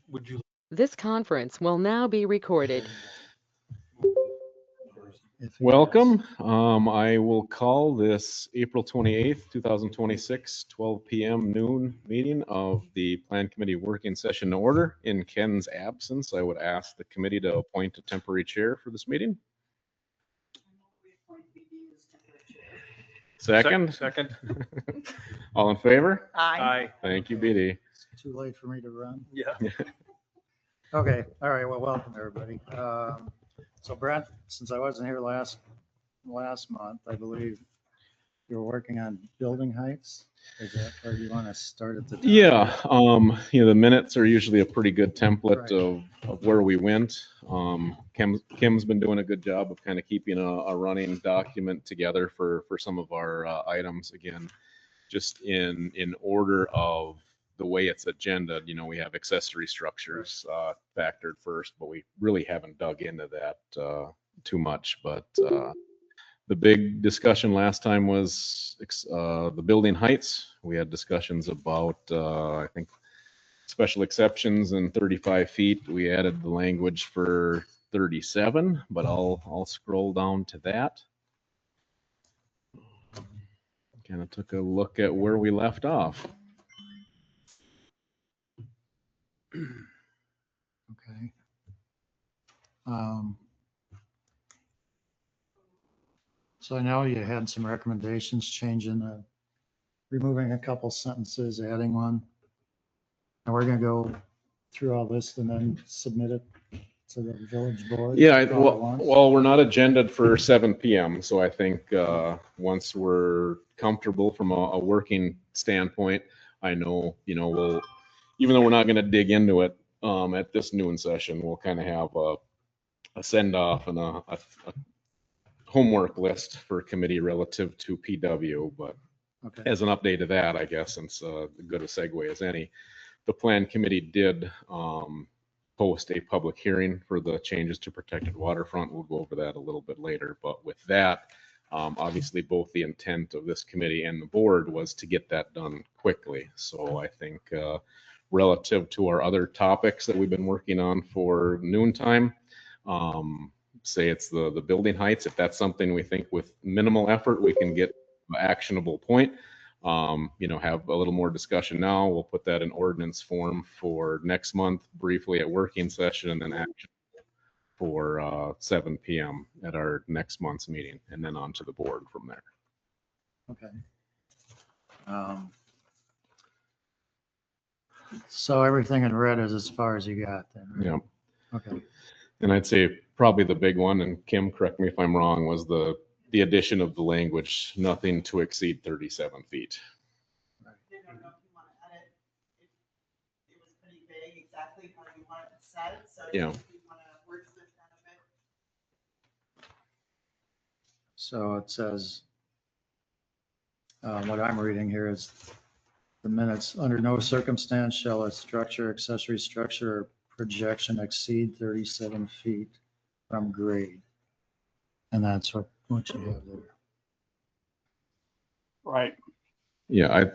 Would you? This conference will now be recorded. Welcome. I will call this April 28th, 2026, 12 p.m. noon meeting of the Plan Committee working session to order. In Ken's absence, I would ask the committee to appoint a temporary chair for this meeting. Second? Second. All in favor? Aye. Thank you, BD. It's too late for me to run. Yeah. Okay, all right, well, welcome, everybody. So Brent, since I wasn't here last month, I believe you were working on building heights. Is that, or do you want to start at the top? Yeah, the minutes are usually a pretty good template Right. of where we went. Kim's been doing a good job of kind of keeping a running document together for some of our items. Again, just in order of the way it's agendaed, we have accessory structures factored first, but we really haven't dug into that too much. But the big discussion last time was the building heights. We had discussions about, I think, special exceptions and 35 feet. We added the language for 37, but I'll scroll down to that. Kind of took a look at where we left off. Okay. So I know you had some recommendations, changing, removing a couple sentences, adding one. And we're gonna go through all this and then submit it to the village board. Yeah, all at once? well, we're not agended for 7 p.m. So I think once we're comfortable from a working standpoint, I know, we'll, even though we're not going to dig into it at this noon session, we'll kind of have a send off and a homework list for committee relative to PW. But Okay. as an update to that, I guess, since good a segue as any, the plan committee did post a public hearing for the changes to protected waterfront. We'll go over that a little bit later. But with that, obviously both the intent of this committee and the board was to get that done quickly. So I think relative to our other topics that we've been working on for noontime, say it's the building heights, if that's something we think with minimal effort we can get an actionable point, have a little more discussion now. We'll put that in ordinance form for next month, briefly at working session, and then action for 7 p.m. at our next month's meeting, and then on to the board from there. Okay. So everything in red is as far as you got then, right? Yeah. Okay. And I'd say probably the big one, and Kim, correct me if I'm wrong, was the addition of the language, nothing to exceed 37 feet. I don't know if you want to edit. It was pretty vague exactly how you want it said, so Yeah. if you want to wordsmith that a bit. So it says, what I'm reading here is the minutes, under no circumstance shall a structure, accessory structure, or projection exceed 37 feet from grade. And that's what you have there. Right. Yeah,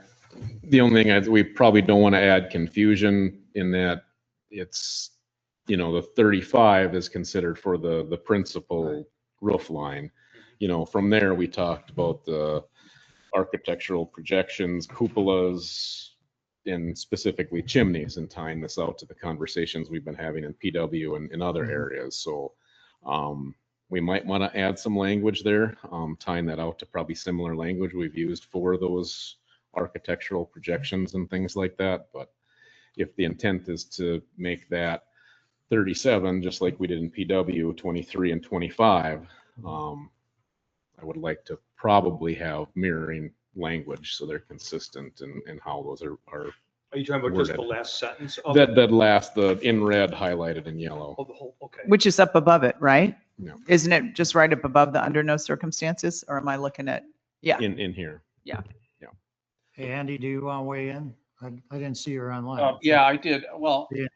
the only thing we probably don't want to add confusion in that it's, the 35 is considered for the principal Right. roof line. From there, we talked about the architectural projections, cupolas, and specifically chimneys, and tying this out to the conversations we've been having in PW and in other areas. So we might want to add some language there, tying that out to probably similar language we've used for those architectural projections and things like that. But if the intent is to make that 37, just like we did in PW 23 and 25, I would like to probably have mirroring language so they're consistent in how those are Are you talking about just the last sentence of that last, the in red highlighted in yellow. of the whole? Okay. Which is up above it, right? No. Isn't it just right up above the under no circumstances? Or am I looking at, yeah, In here. Hey, Andy, do you want to weigh in? I didn't see you online. Yeah, I did. Well, Yeah.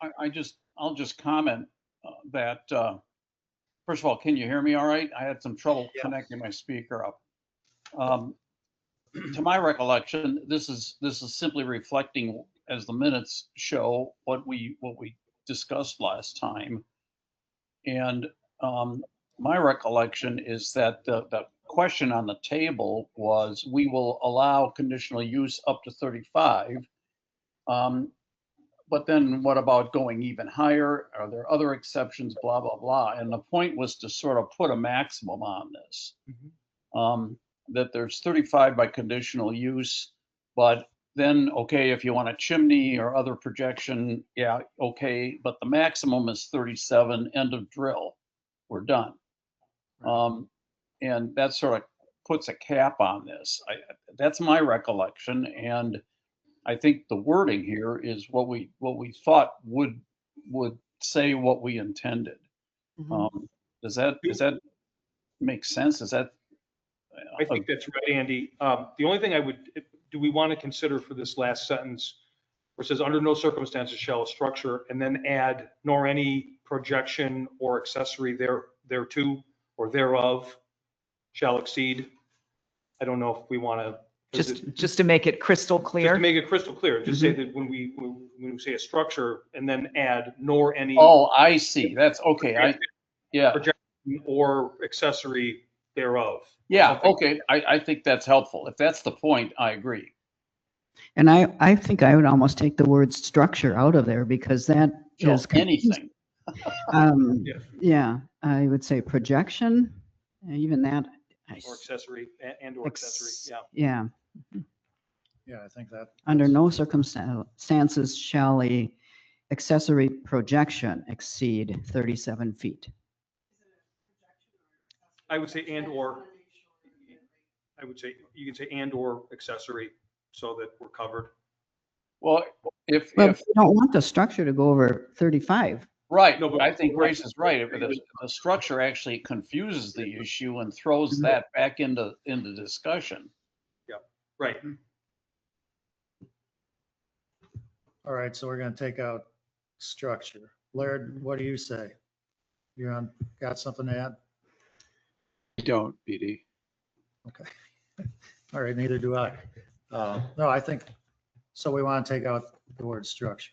I'll just comment that, first of all, can you hear me all right? I had some trouble Yeah. connecting my speaker up. To my recollection, this is simply reflecting, as the minutes show, what we discussed last time. And my recollection is that the question on the table was, we will allow conditional use up to 35. But then what about going even higher? Are there other exceptions, blah, blah, blah? And the point was to sort of put a maximum on this. That there's 35 by conditional use, but then, okay, if you want a chimney or other projection, yeah, okay, but the maximum is 37, end of drill. We're done. And that sort of puts a cap on this. That's my recollection, and I think the wording here is what we thought would say what we intended. Does that make sense? Is that? I think that's right, Andy. The only thing do we want to consider for this last sentence, where it says under no circumstances shall a structure, and then add nor any projection or accessory thereto or thereof shall exceed. I don't know if we want to. Just to make it crystal Just clear. to make it crystal clear, just say that when we say a structure and then add nor any. Oh, I see. That's okay. Yeah. Projection or accessory thereof. Yeah. Okay. I think that's helpful. If that's the point, I agree. And I think I would almost take the word structure out of there because that So is. anything. Yeah, I would say projection, even that. Or accessory and or accessory, Yeah, Yeah, I think that. under no circumstances shall a accessory projection exceed 37 feet. I would say and or. I would say you can say and or accessory so that we're covered. Well, if Well, you don't want the structure to go over 35. right, No, but- I think Grace is right. If the structure actually confuses the issue and throws that back into discussion. Right. All right, so we're gonna take out structure. Laird, what do you say? Got something to add? Don't, BD. Okay. All right, neither do I. No, I think, so we want to take out the word structure,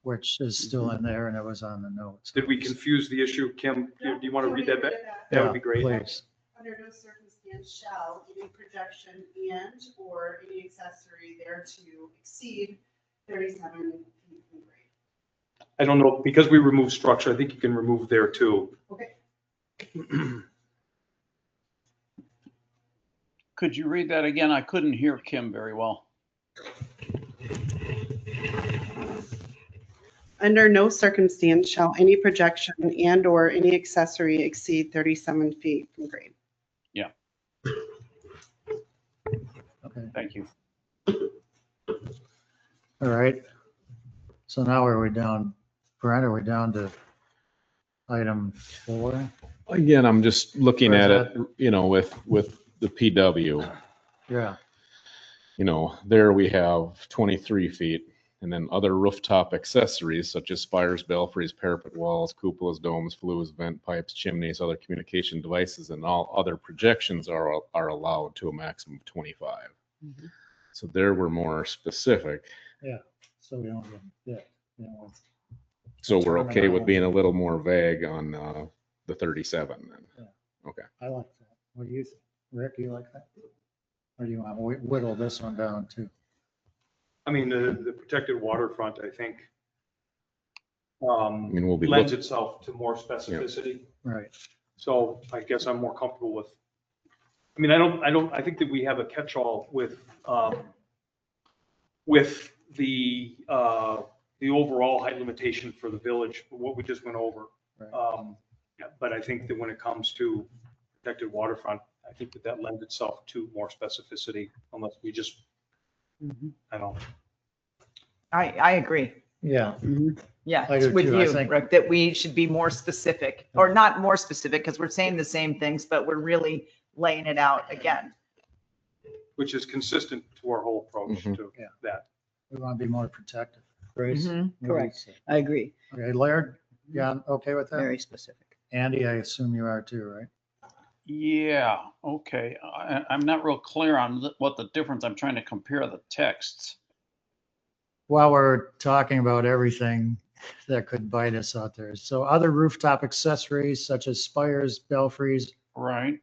which is still in there and it was on the notes. Did we confuse the issue? Kim, do you want to read that back? That would be great. Please. Under no circumstance shall any projection and or any accessory thereto exceed 37 feet in grade. I don't know, because we removed structure, I think you can remove there too. Okay. Could you read that again? I couldn't hear Kim very well. Under no circumstance shall any projection and or any accessory exceed 37 feet from grade. Okay, Thank you. all right. So now are we down, Brent, are we down to item 4? Again, I'm just looking Or is at it, with the PW, Yeah, there we have 23 feet. And then other rooftop accessories such as spires, belfries, parapet walls, cupolas, domes, flues, vent pipes, chimneys, other communication devices, and all other projections are allowed to a maximum of 25. So there we're more specific. so we don't, So we're okay with being a little more vague on the 37 then. Yeah. Okay. I like that. What do you think? Rick, you like that? Or do you want to whittle this one down too? I mean, the protected waterfront, I think, mean, we'll be lends itself to more specificity. Right. So I guess I'm more comfortable with, I think that we have a catch-all with the overall height limitation for the village, what we just went over. Right. But I think that when it comes to protected waterfront, I think that lends itself to more specificity unless we just, I don't know. I agree. Yeah, Yeah, I do with too. I you, think- Rick, that we should be more specific, or not more specific, because we're saying the same things, but we're really laying it out again. Which is consistent to our whole approach Mhm. to Yeah. that. we want to be more protective. Grace? Mhm, what do you correct. say? I agree. Okay, Laird, yeah, okay with that? Very specific. Andy, I assume you are too, right? Yeah, okay. I'm not real clear on what the difference, I'm trying to compare the texts. While we're talking about everything that could bite us out there. So other rooftop accessories such as spires, belfries, Right.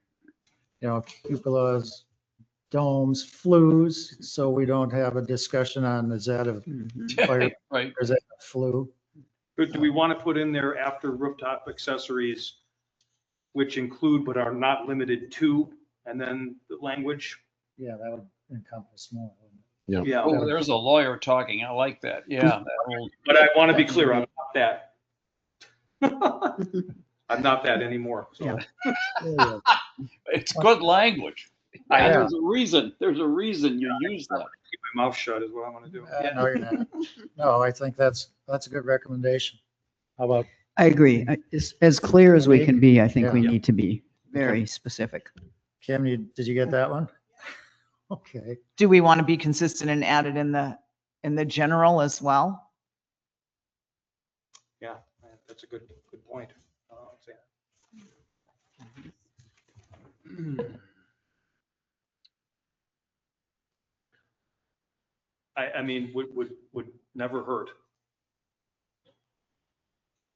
cupolas, domes, flues, so we don't have a discussion on, is that a fire Right. or is that a flue? But do we want to put in there after rooftop accessories, which include but are not limited to, and then the language? Yeah, that would encompass more. wouldn't Yep. Yeah, Oh, there's a lawyer talking. I like that. Yeah. That whole, but I want to be clear, I'm not that. I'm not that anymore. So. Yeah. it? Yeah, it's good language. I- There's a reason. There's a reason you use that. Keep my mouth shut is what I want to do. No, you're not. No, I think that's a good recommendation. How about, I agree. As clear as we can be, I think we Yeah. need to be very specific. Kim, did you get that one? Okay. Do we want to be consistent and add it in the general as well? Yeah, that's a good point. I mean, would never hurt.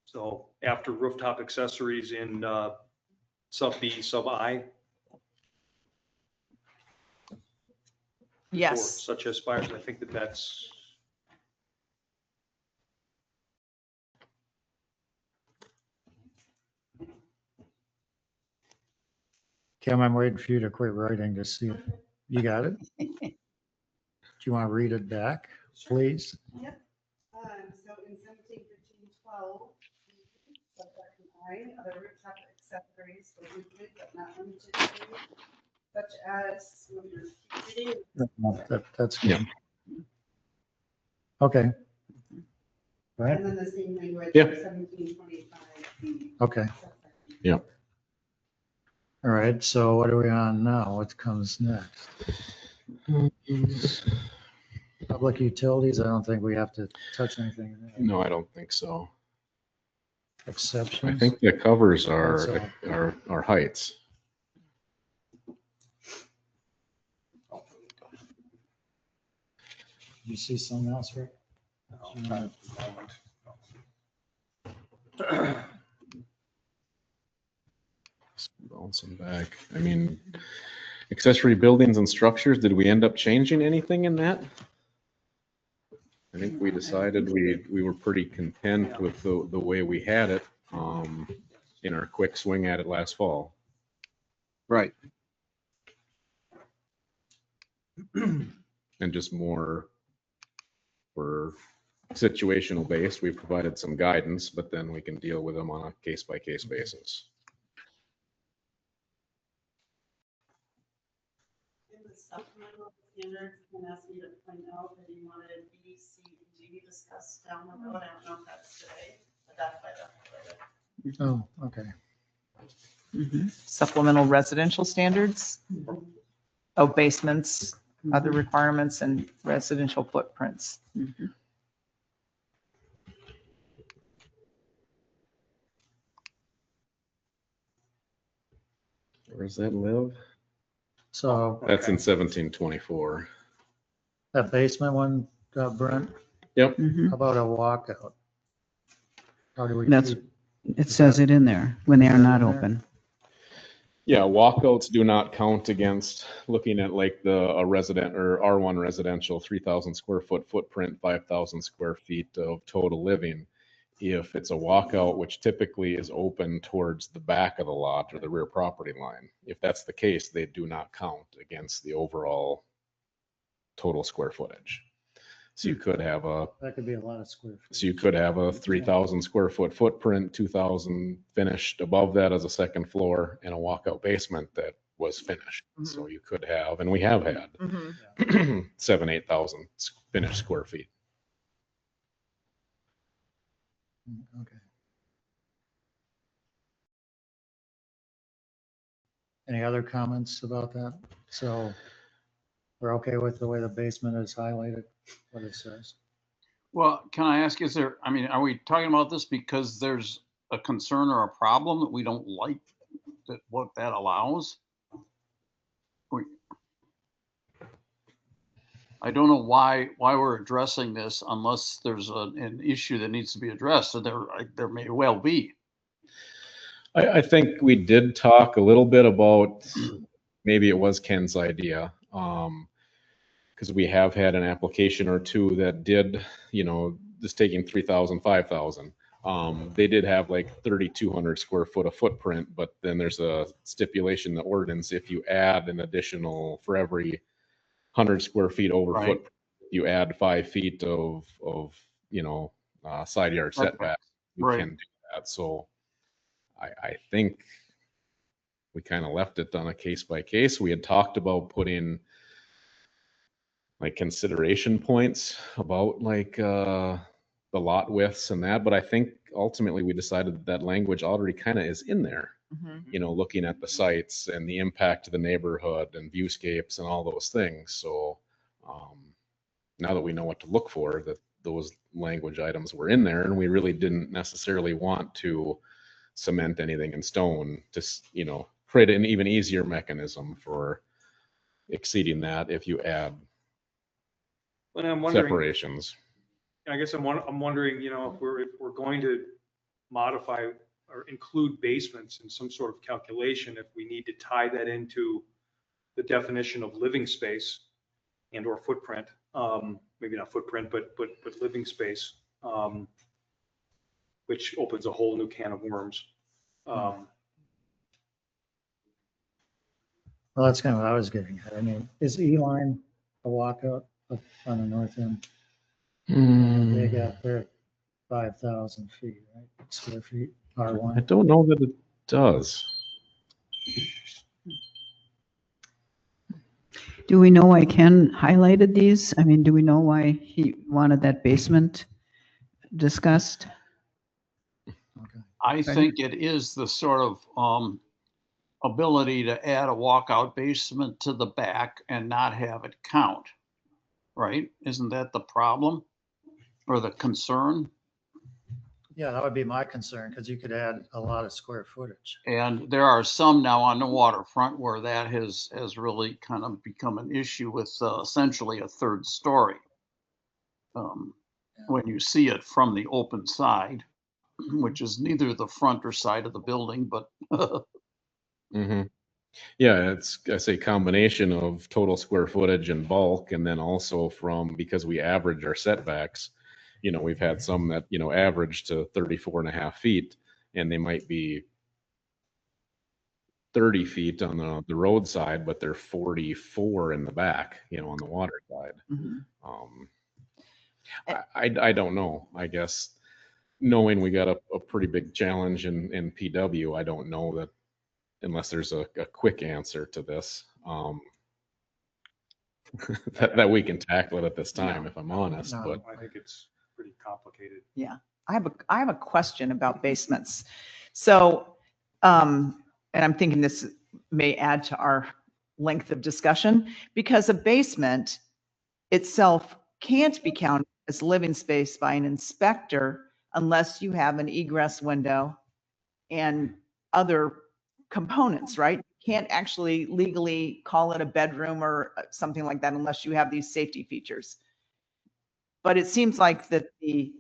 So after rooftop accessories in sub B, sub I. or Yes. Such as spires, I think that's. Kim, I'm waiting for you to quit writing to see if you got it. Do you want to read it back, please? Yep. So in 17-15-12, subsection I, other rooftop accessories will include but not limited to, such as heating. That's good. Okay. Right, And then the same language Yeah. for 17-25. okay. Yep. All right, so what are we on now? What comes next? Public utilities, I don't think we have to touch anything. in there. No, I don't think so. Exceptions? I think the covers are, That's are heights. You see something else, Rick? Bouncing back. I mean, accessory buildings and structures, did we end up changing anything in that? I think we decided we were pretty content with the way we had it in our quick swing at it last fall. Right. And just more for situational based. We provided some guidance, but then we can deal with them on a case by case basis. In the supplemental standards, you can ask me to point out that you wanted B, C, and D discussed down the road. I don't know if that's today, but that's by the. Oh, okay. Supplemental residential standards. Oh, basements, other requirements and residential footprints. Where does that live? So That's in 1724. that basement one, Brent, Yep. how about a walkout? How do we? That's- keep- It says it in there when they are not open. Yeah, walkouts do not count against looking at like a resident or R1 residential, 3,000 square foot footprint, 5,000 square feet of total living. If it's a walkout, which typically is open towards the back of the lot or the rear property line, if that's the case, they do not count against the overall total square footage. So you could have That could be a lot of square feet. so you could have a 3,000 square foot footprint, 2,000 finished above that as a second floor, and a walkout basement that was finished. So you could have, and we have had 8,000 finished square feet. Okay. Any other comments about that? So we're okay with the way the basement is highlighted, what it says? Well, can I ask, are we talking about this because there's a concern or a problem that we don't like that what that allows? I don't know why we're addressing this unless there's an issue that needs to be addressed. So there may well be. I think we did talk a little bit about, maybe it was Ken's idea. Because we have had an application or two that did, just taking 3,000, 5,000. They did have like 3,200 square foot of footprint, but then there's a stipulation in the ordinance, if you add an additional, for every 100 square feet over Right. footprint, you add 5 feet of side yard setback, you Right. can do that. So I think we kind of left it on a case by case. We had talked about putting like consideration points about like the lot widths and that, but I think ultimately we decided that language already kind of is in there. Looking at the sites and the impact to the neighborhood and viewscapes and all those things. So now that we know what to look for, that those language items were in there, and we really didn't necessarily want to cement anything in stone to create an even easier mechanism for exceeding that if you add And I'm wondering, separations. I guess I'm wondering, if we're going to modify or include basements in some sort of calculation, if we need to tie that into the definition of living space and or footprint, maybe not footprint, but living space, which opens a whole new can of worms. Well, that's kind of what I was getting at. I mean, is E-line a walkout up on the north end? They got their 5,000 feet, right? Square feet, I R1. don't know that it does. Do we know why Ken highlighted these? I mean, do we know why he wanted that basement discussed? Okay. I think it is the sort of ability to add a walkout basement to the back and not have it count, right? Isn't that the problem or the concern? Yeah, that would be my concern, because you could add a lot of square footage. And there are some now on the waterfront where that has really kind of become an issue with essentially a third story. When you see it from the open side, which is neither the front or side of the building, but Yeah, it's, I say, combination of total square footage and bulk, and then also because we average our setbacks, we've had some that, average to 34.5 feet, and they might be 30 feet on the roadside, but they're 44 in the back, on the water side. I don't know, I guess, knowing we got a pretty big challenge in PW, I don't know that, unless there's a quick answer to this, that we can tackle it at this time, if I'm honest. No. But I think it's pretty complicated. Yeah, I have a question about basements. So, and I'm thinking this may add to our length of discussion, because a basement itself can't be counted as living space by an inspector unless you have an egress window and other components, right? You can't actually legally call it a bedroom or something like that unless you have these safety features. But it seems like that the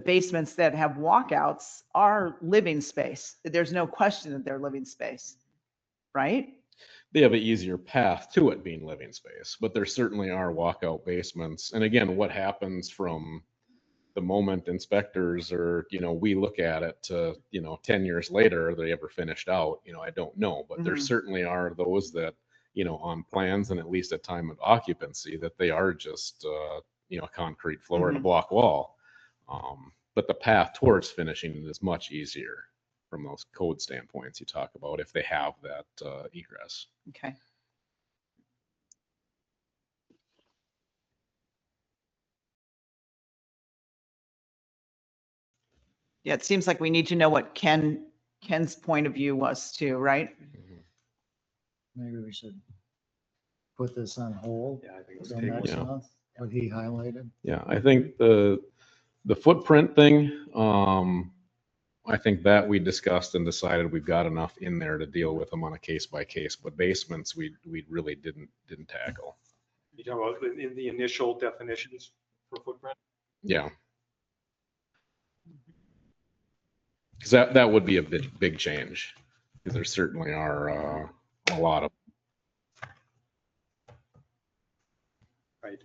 basements that have walkouts are living space. There's no question that they're living space, right? they have an easier path to it being living space, but there certainly are walkout basements. And again, what happens from the moment inspectors or, we look at it to, 10 years later, are they ever finished out? I don't know, but there certainly are those that, on plans and at least at time of occupancy, that they are just, a concrete floor and a block wall. But the path towards finishing it is much easier from those code standpoints you talk about if they have that egress. Okay. Yeah, it seems like we need to know what Ken's point of view was too, right? Maybe we should put this on hold Yeah, I think it's till tabled. next Yeah. month, what he highlighted. Yeah, I think the footprint thing, I think that we discussed and decided we've got enough in there to deal with them on a case by case, but basements we really didn't tackle. You talking about in the initial definitions for footprint? Yeah. Because that would be a big change, because there certainly are a lot of. Right.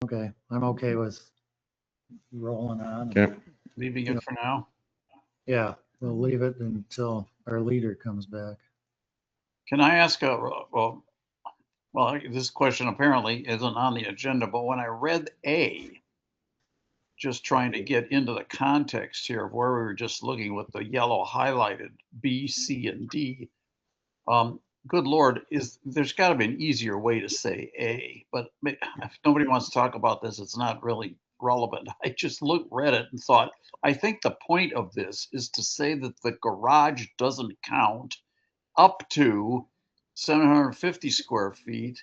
Okay, I'm okay with rolling on. Okay. Leaving it for now. Yeah, we'll leave it until our leader comes back. Can I ask well, this question apparently isn't on the agenda, but when I read A, just trying to get into the context here of where we were just looking with the yellow highlighted B, C, and D. Good Lord, there's got to be an easier way to say A, but if nobody wants to talk about this, it's not really relevant. I just read it and thought, I think the point of this is to say that the garage doesn't count up to 750 square feet,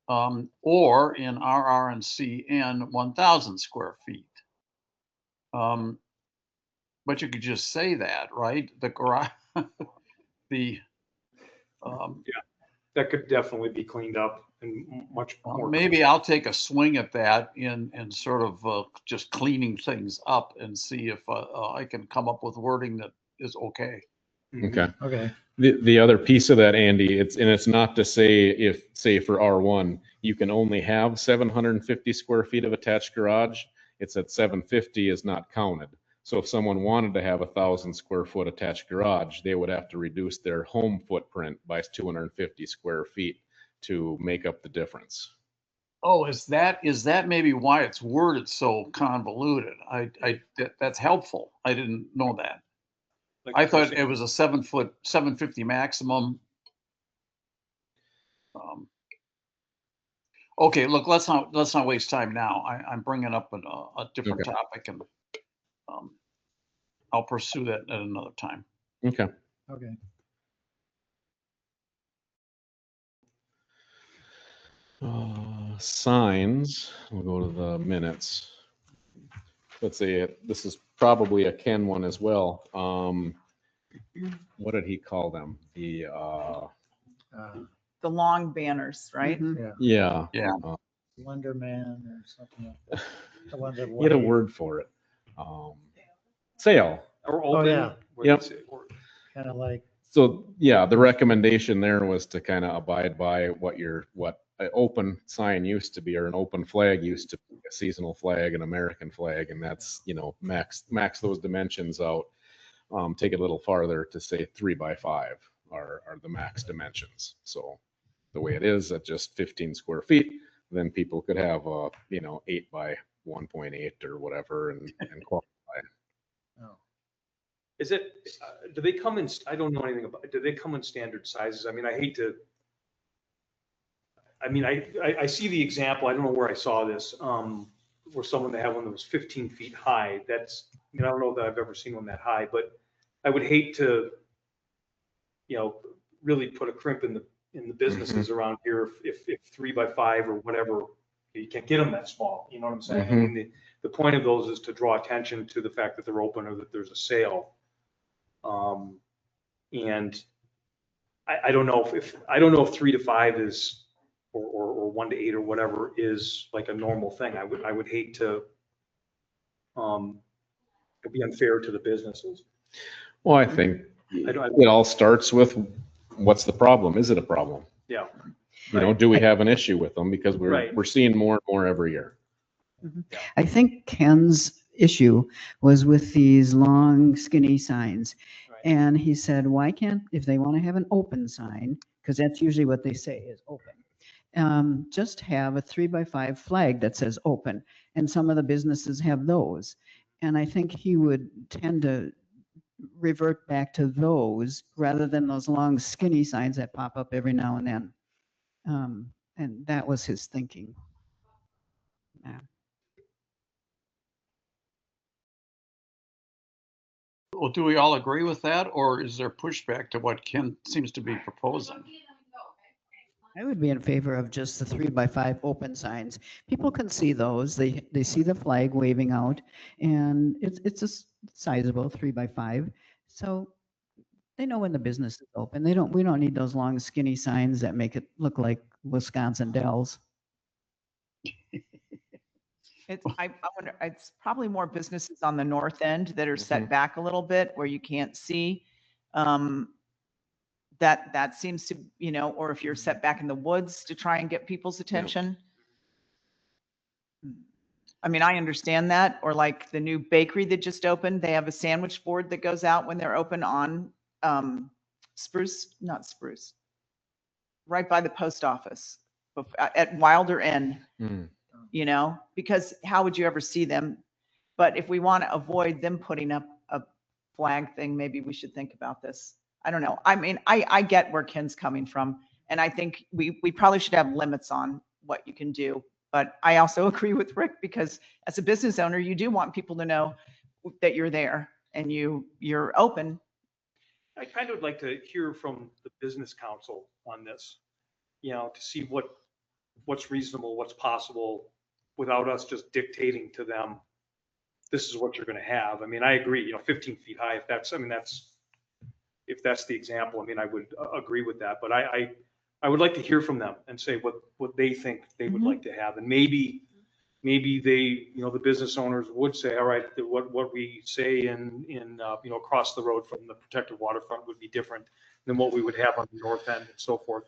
or in RR and CN 1,000 square feet. But you could just say that, right? The garage, the That could definitely be cleaned up and much more. maybe I'll take a swing at that in sort of just cleaning things up and see if I can come up with wording that is okay. Okay. Okay, The other piece of that, Andy, it's not to say if, say for R1, you can only have 750 square feet of attached garage. It's that 750 is not counted. So if someone wanted to have 1,000 square foot attached garage, they would have to reduce their home footprint by 250 square feet to make up the difference. Oh, is that maybe why it's worded so convoluted? That's helpful. I didn't know that. Like I thought it was a 750 maximum. Okay, look, let's not waste time now. I'm bringing up a different Okay. topic, and I'll pursue that at another time. Okay. okay. Signs, we'll go to the minutes. Let's see, this is probably a Ken one as well. What did he call them? The, The long banners, right? Yeah, yeah, Slender Man or something. Like that. The ones that he had a wave. word for it. Sale. Or Oh, open. yeah. where Yep. they say- or- Kind of like, So yeah, the recommendation there was to kind of abide by what an open sign used to be, or an open flag used to be, a seasonal flag, an American flag, and that's, max those dimensions out. Take it a little farther to say 3x5 are the max dimensions. So the way it is at just 15 square feet, then people could have 8 by 1.8 or whatever and qualify. oh, Is it, do they come in, I don't know anything about, do they come in standard sizes? I mean, I hate to, I see the example, I don't know where I saw this, where someone that had one that was 15 feet high. That's, I don't know that I've ever seen one that high, but I would hate to, really put a crimp in the businesses around here if 3x5 or whatever, you can't get them that small, you know what I'm saying? I mean, the point of those is to draw attention to the fact that they're open or that there's a sale. And I don't know if 3 to 5 is, or 1 to 8 or whatever is like a normal thing. I would hate to, it'd be unfair to the businesses. Well, I think it all starts with what's the problem? Is it a problem? Yeah. Do we have an issue with them? Because Right. we're seeing more and more every year. I think Ken's issue was with these long skinny signs. Right. And he said, why can't, if they want to have an open sign, because that's usually what they say is open, just have a 3x5 flag that says open. And some of the businesses have those. And I think he would tend to revert back to those rather than those long skinny signs that pop up every now and then. And that was his thinking. Yeah. Well, do we all agree with that, or is there pushback to what Ken seems to be proposing? I would be in favor of just the 3x5 open signs. People can see those. They see the flag waving out, and it's a sizable 3x5. So They know when the business is open. We don't need those long skinny signs that make it look like Wisconsin Dells. I wonder, it's probably more businesses on the north end that are set back a little bit where you can't see. That seems to, or if you're set back in the woods to try and get people's attention. I mean, I understand that, or like the new bakery that just opened, they have a sandwich board that goes out when they're open on not Spruce, right by the post office at Wilder Inn, because how would you ever see them? But if we want to avoid them putting up a flag thing, maybe we should think about this. I don't know. I mean, I get where Ken's coming from, and I think we probably should have limits on what you can do. But I also agree with Rick, because as a business owner, you do want people to know that you're there and you're open. I kind of would like to hear from the business council on this, to see what's reasonable, what's possible, without us just dictating to them, this is what you're going to have. I mean, I agree, 15 feet high, if that's the example, I mean, I would agree with that, but I would like to hear from them and say what they think they would like to have. And maybe they, the business owners would say, all right, what we say in across the road from the protected waterfront would be different than what we would have on the north end and so forth.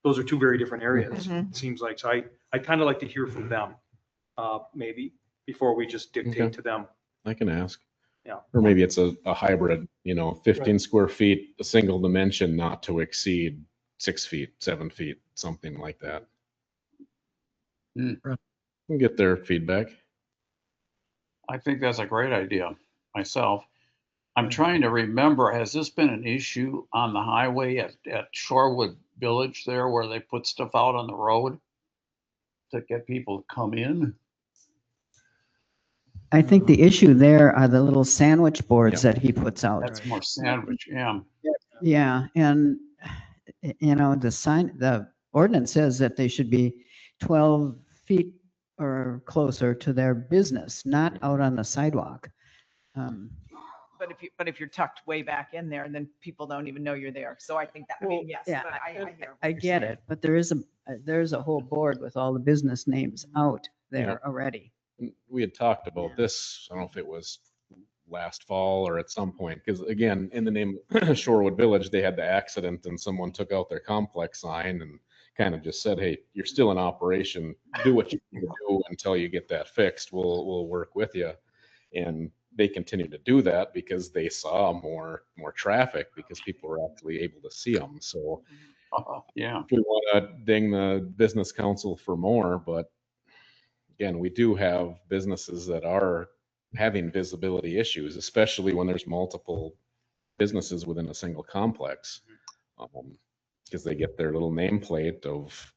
Those are two very different areas, it seems like. So I kind of like to hear from them, maybe, before we just dictate to them. I can ask. Yeah. Or maybe it's a hybrid, 15 square feet, a single dimension not to exceed 6 feet, 7 feet, something like that. And get their feedback. I think that's a great idea myself. I'm trying to remember, has this been an issue on the highway at Shorewood Village there where they put stuff out on the road to get people to come in? I think the issue there are the little sandwich boards that he puts out. That's more sandwich, yeah. Yeah, and the ordinance says that they should be 12 feet or closer to their business, not out on the sidewalk. But if you're tucked way back in there, then people don't even know you're there. So I think that, yes, yeah, but I get it, but there's a whole board with all the business names out there already. We had talked about this, I don't know if it was last fall or at some point, because again, in the name Shorewood Village, they had the accident and someone took out their complex sign and kind of just said, hey, you're still in operation, do what you need to do until you get that fixed, we'll work with you. And they continued to do that because they saw more traffic, because people were actually able to see them. So yeah, we want to ding the business council for more, but again, we do have businesses that are having visibility issues, especially when there's multiple businesses within a single complex, because they get their little nameplate of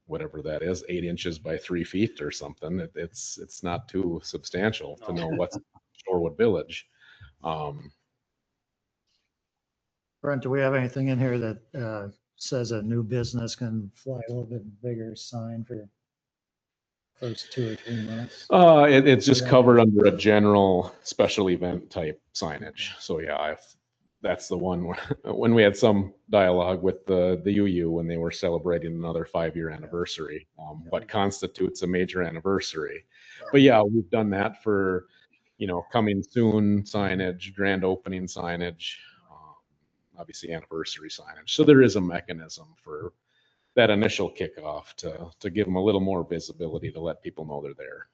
whatever that is, 8 inches by 3 feet or something. It's not too substantial to know what's Shorewood Village. Brent, do we have anything in here that says a new business can fly a little bit bigger sign for first 2 or 3 minutes? It's just covered under a general special event type signage. So yeah, that's the one when we had some dialogue with the UU when they were celebrating another 5-year anniversary, what constitutes a major anniversary. But yeah, we've done that for, coming soon signage, grand opening signage, obviously anniversary signage. So there is a mechanism for that initial kickoff to give them a little more visibility, to let people know they're there.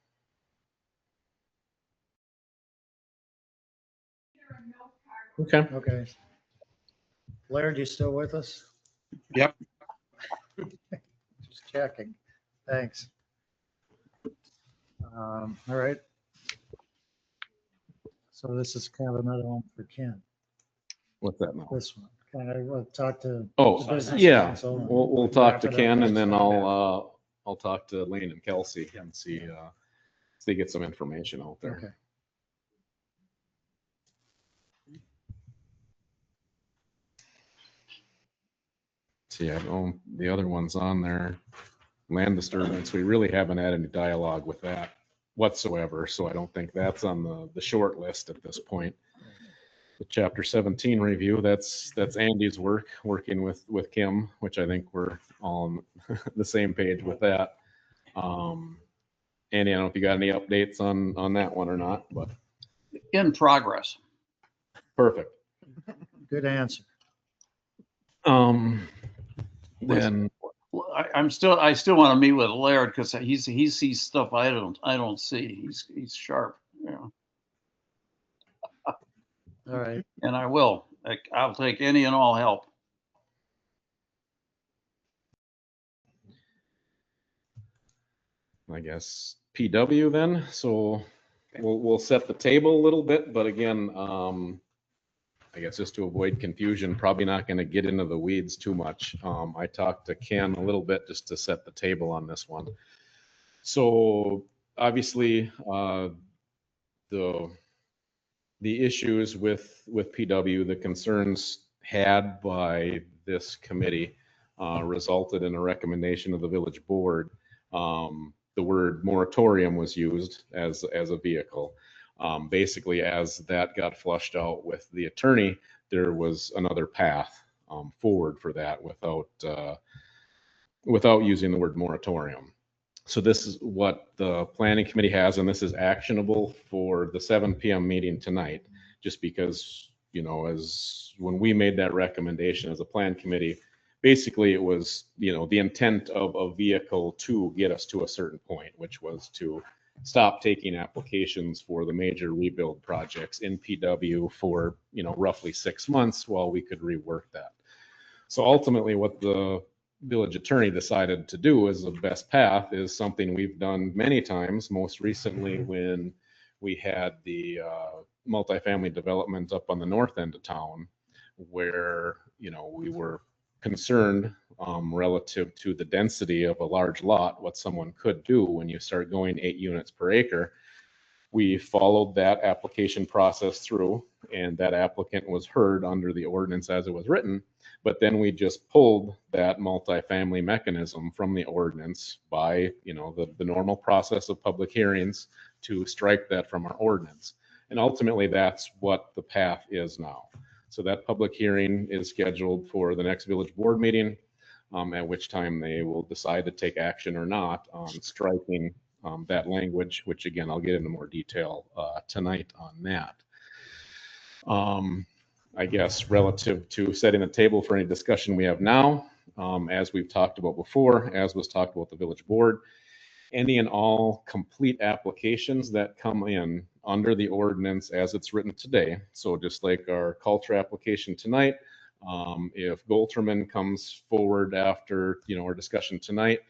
Okay. Laird, you still with us? Yep. Just checking. Thanks. All right. So this is kind of another one for Ken. What's that now? This one. Kind of, we'll talk to. the Oh, business yeah, council and we'll talk to wrap it up. Ken, and then I'll talk to Lane and Kelsey and see get some information out there. Okay. See, I know the other ones on there, land disturbance, we really haven't had any dialogue with that whatsoever, so I don't think that's on the short list at this point. the Chapter 17 review, that's Andy's work, working with Kim, which I think we're all on the same page with that. Andy, I don't know if you got any updates on that one or not, but In progress. perfect. Good answer. Then I still want to meet with Laird because he sees stuff I don't see. He's sharp, you know, All right. and I will. I'll take any and all help. I guess PW then. So we'll set the table a little bit, but again, I guess just to avoid confusion, probably not going to get into the weeds too much. I talked to Ken a little bit just to set the table on this one. So obviously, the issues with PW, the concerns had by this committee resulted in a recommendation of the village board. The word moratorium was used as a vehicle. Basically, as that got flushed out with the attorney, there was another path forward for that without using the word moratorium. So this is what the planning committee has, and this is actionable for the 7 p.m. meeting tonight, just because, you know, as when we made that recommendation as a plan committee, basically it was, you know, the intent of a vehicle to get us to a certain point, which was to stop taking applications for the major rebuild projects in PW for, you know, roughly 6 months while we could rework that. So ultimately what the village attorney decided to do as the best path is something we've done many times, most recently when we had the multifamily development up on the north end of town, where, you know, we were concerned relative to the density of a large lot, what someone could do when you start going 8 units per acre. We followed that application process through, and that applicant was heard under the ordinance as it was written. But then we just pulled that multifamily mechanism from the ordinance by, you know, the normal process of public hearings to strike that from our ordinance. And ultimately, that's what the path is now. So that public hearing is scheduled for the next village board meeting, at which time they will decide to take action or not on striking that language, which again, I'll get into more detail tonight on that. I guess relative to setting the table for any discussion we have now, as we've talked about before, as was talked about the village board, any and all complete applications that come in under the ordinance as it's written today. So just like our culture application tonight, if Golterman comes forward after, you know, our discussion tonight,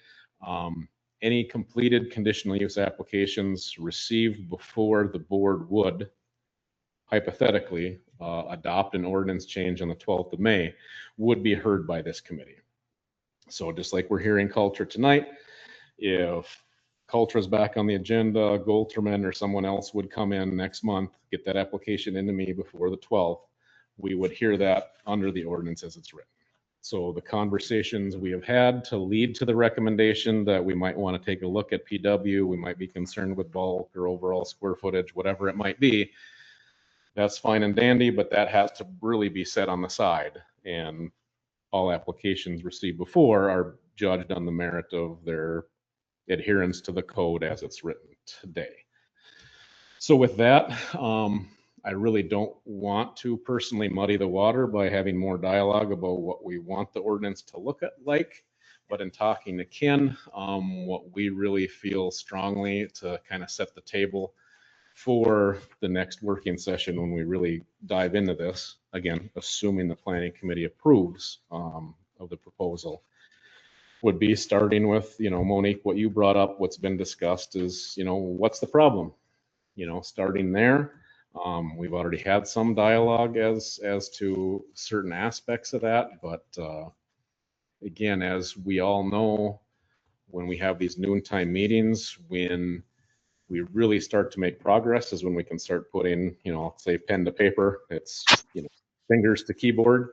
any completed conditional use applications received before the board would hypothetically adopt an ordinance change on the 12th of May would be heard by this committee. So just like we're hearing culture tonight, if culture is back on the agenda, Golterman or someone else would come in next month, get that application into me before the 12th, we would hear that under the ordinance as it's written. So the conversations we have had to lead to the recommendation that we might want to take a look at PW, we might be concerned with bulk or overall square footage, whatever it might be, that's fine and dandy, but that has to really be set on the side. And all applications received before are judged on the merit of their adherence to the code as it's written today. So with that, I really don't want to personally muddy the water by having more dialogue about what we want the ordinance to look like. But in talking to Ken, what we really feel strongly to kind of set the table for the next working session when we really dive into this, again, assuming the planning committee approves of the proposal, would be starting with, you know, Monique, what you brought up, what's been discussed is, you know, what's the problem? You know, starting there. We've already had some dialogue as to certain aspects of that, but again, as we all know, when we have these noontime meetings, when we really start to make progress is when we can start putting, you know, say pen to paper, it's, you know, fingers to keyboard.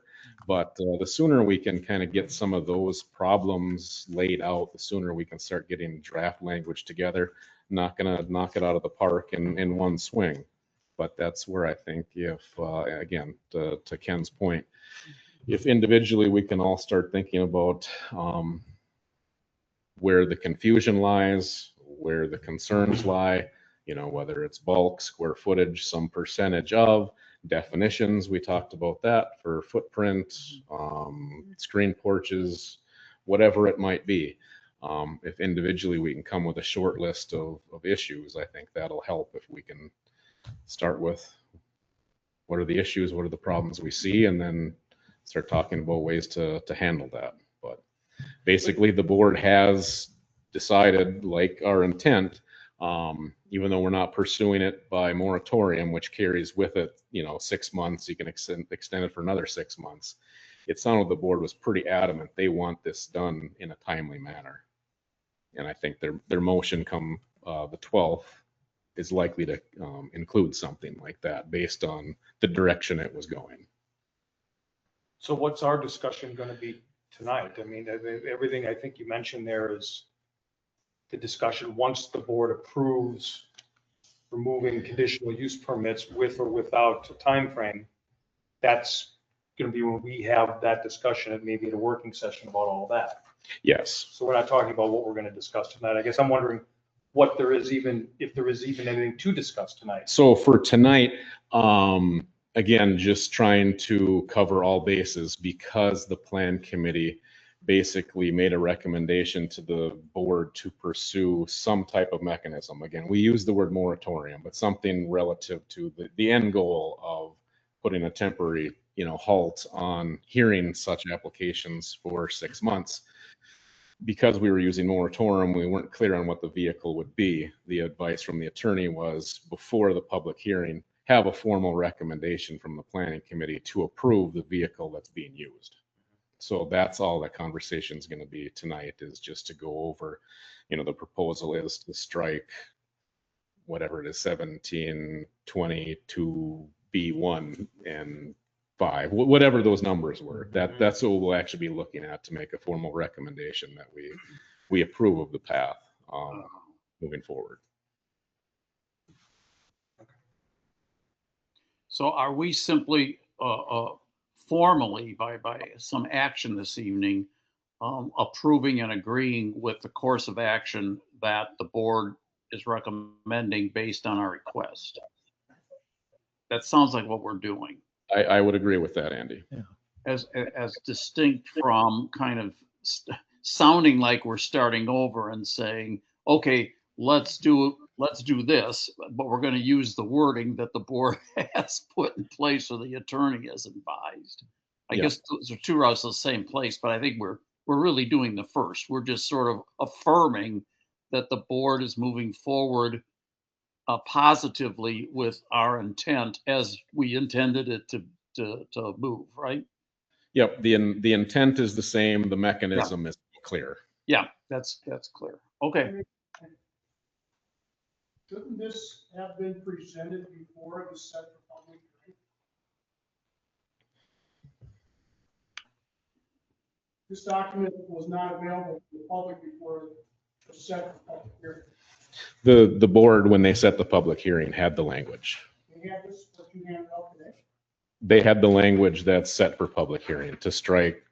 But the sooner we can kind of get some of those problems laid out, the sooner we can start getting draft language together. Not gonna knock it out of the park in one swing. But that's where I think if, again, to Ken's point, if individually we can all start thinking about where the confusion lies, where the concerns lie, you know, whether it's bulk, square footage, some percentage of, definitions, we talked about that for footprint, screen porches, whatever it might be. If individually we can come with a short list of issues, I think that'll help if we can start with what are the issues, what are the problems we see, and then start talking about ways to handle that. But basically the board has decided, like our intent, even though we're not pursuing it by moratorium, which carries with it, you know, 6 months, you can extend it for another 6 months. It sounded the board was pretty adamant they want this done in a timely manner. And I think their motion come the 12th is likely to include something like that based on the direction it was going. So what's our discussion going to be tonight? I mean, everything I think you mentioned there is the discussion once the board approves removing conditional use permits with or without a time frame. That's going to be when we have that discussion and maybe at a working session about all that. Yes. So we're not talking about what we're going to discuss tonight. I guess I'm wondering what there is even, if there is even anything to discuss tonight. So for tonight, again, just trying to cover all bases because the plan committee basically made a recommendation to the board to pursue some type of mechanism. Again, we use the word moratorium, but something relative to the end goal of putting a temporary, you know, halt on hearing such applications for 6 months. Because we were using moratorium, we weren't clear on what the vehicle would be. The advice from the attorney was before the public hearing, have a formal recommendation from the planning committee to approve the vehicle that's being used. So that's all the conversation is going to be tonight, is just to go over, you know, the proposal is to strike whatever it is, 17, 22, B1 and 5, whatever those numbers were. That's what we'll actually be looking at to make a formal recommendation that we approve of the path moving forward. So are we simply formally by some action this evening approving and agreeing with the course of action that the board is recommending based on our request? That sounds like what we're doing. I would agree with that, Andy. Yeah. As distinct from kind of sounding like we're starting over and saying, okay, let's do this, but we're going to use the wording that the board has put in place or the attorney has advised. I guess those are two routes to the same place, but I think we're really doing the first. We're just sort of affirming that the board is moving forward positively with our intent as we intended it to move, right? Yep, the intent is the same, the mechanism is clear. Yeah, that's clear. Okay. Shouldn't this have been presented before it was set for public hearing? This document was not available to the public before it was set for public hearing. The board, when they set the public hearing, had the language. We have this, what you handed out today. They had the language that's set for public hearing to strike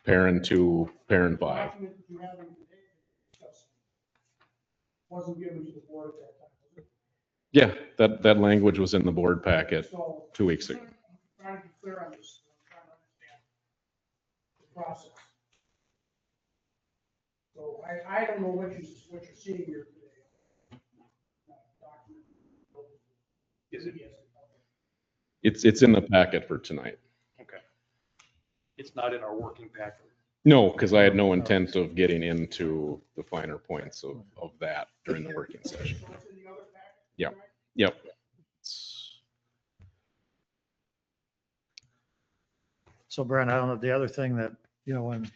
parent 2, parent 5. Document that you have in today discussed wasn't given to the board at that time, was it? Yeah, that language was in the board packet So 2 weeks ago. I'm trying to be clear on this. I'm trying to understand the process. So I don't know what you're seeing here today. Is it? It's in the packet for tonight. Okay. It's not in our working packet. No, because I had no intent of getting into the finer points of that during the working session. Yep. Yep. So Brent, I don't know, the other thing that, you know, when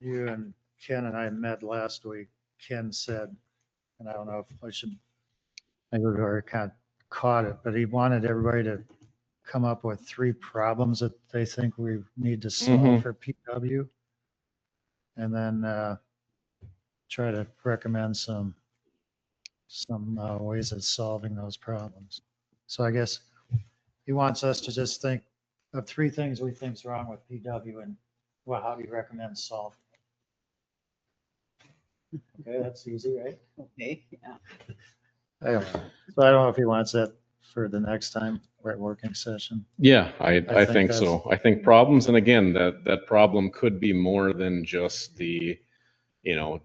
you and Ken and I met last week, Ken said, and I don't know if I should, maybe we already kind of caught it, but he wanted everybody to come up with 3 problems that they think we need to solve for PW. And then try to recommend some ways of solving those problems. So I guess he wants us to just think of 3 things we think's wrong with PW and, well, how do you recommend solving it? Okay, that's easy, right? Okay, yeah. I don't know. So I don't know if he wants that for the next time we're at working session. Yeah, I think think so. I think problems, and again, that problem could be more than just the,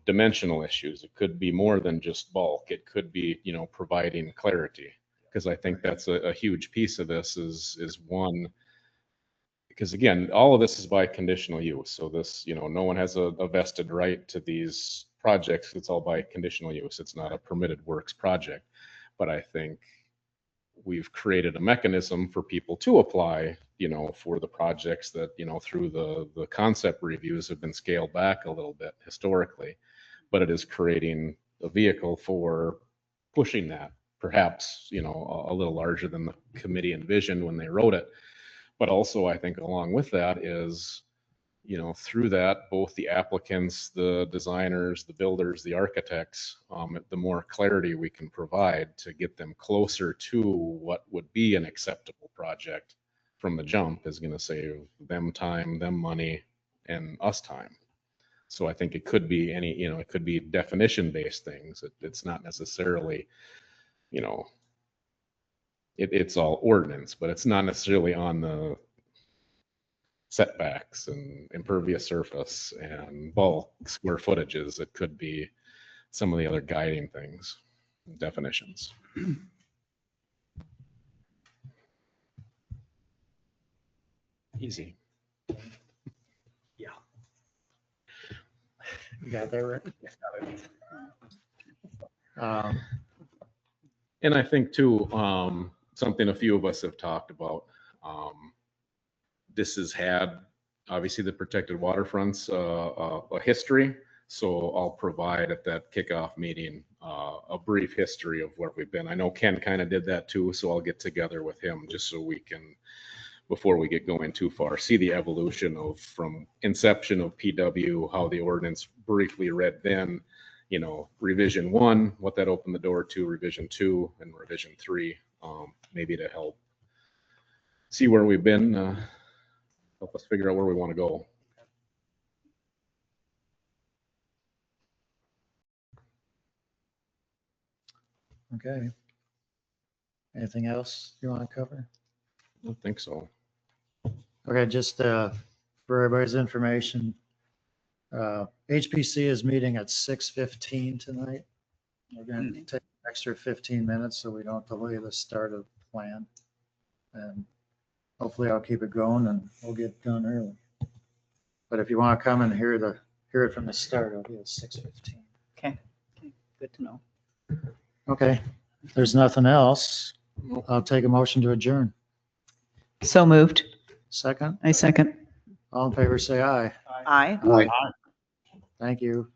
dimensional issues. It could be more than just bulk. It could be, providing clarity. Because I think that's a huge piece of this is one, because again, all of this is by conditional use. So this, no one has a vested right to these projects. It's all by conditional use. It's not a permitted works project. But I think we've created a mechanism for people to apply, for the projects that, through the concept reviews have been scaled back a little bit historically, but it is creating a vehicle for pushing that, perhaps, a little larger than the committee envisioned when they wrote it. But also I think along with that is, through that, both the applicants, the designers, the builders, the architects, the more clarity we can provide to get them closer to what would be an acceptable project from the jump is going to save them time, them money, and us time. So I think it could be it could be definition-based things. It's not necessarily, it's all ordinance, but it's not necessarily on the setbacks and impervious surface and bulk square footages. It could be some of the other guiding things, definitions. Easy. You got that right? And I think too, something a few of us have talked about, this has had obviously the protected waterfronts, a history. So I'll provide at that kickoff meeting, a brief history of where we've been. I know Ken kind of did that too, so I'll get together with him just so we can, before we get going too far, see the evolution of from inception of PW, how the ordinance briefly read then, revision 1, what that opened the door to, revision 2 and revision 3, maybe to help see where we've been, help us figure out where we want to go. Okay. Anything else you want to cover? I don't think so. Okay, just for everybody's information, HPC is meeting at 6:15 tonight. We're going to take an extra 15 minutes so we don't delay the start of the plan. And hopefully I'll keep it going and we'll get done early. But if you want to come and hear it from the start, it'll be at 6:15. Okay, good to know. Okay, if there's nothing else, I'll take a motion to adjourn. So moved. Second, I second. all in favor, say aye. Aye. Thank you.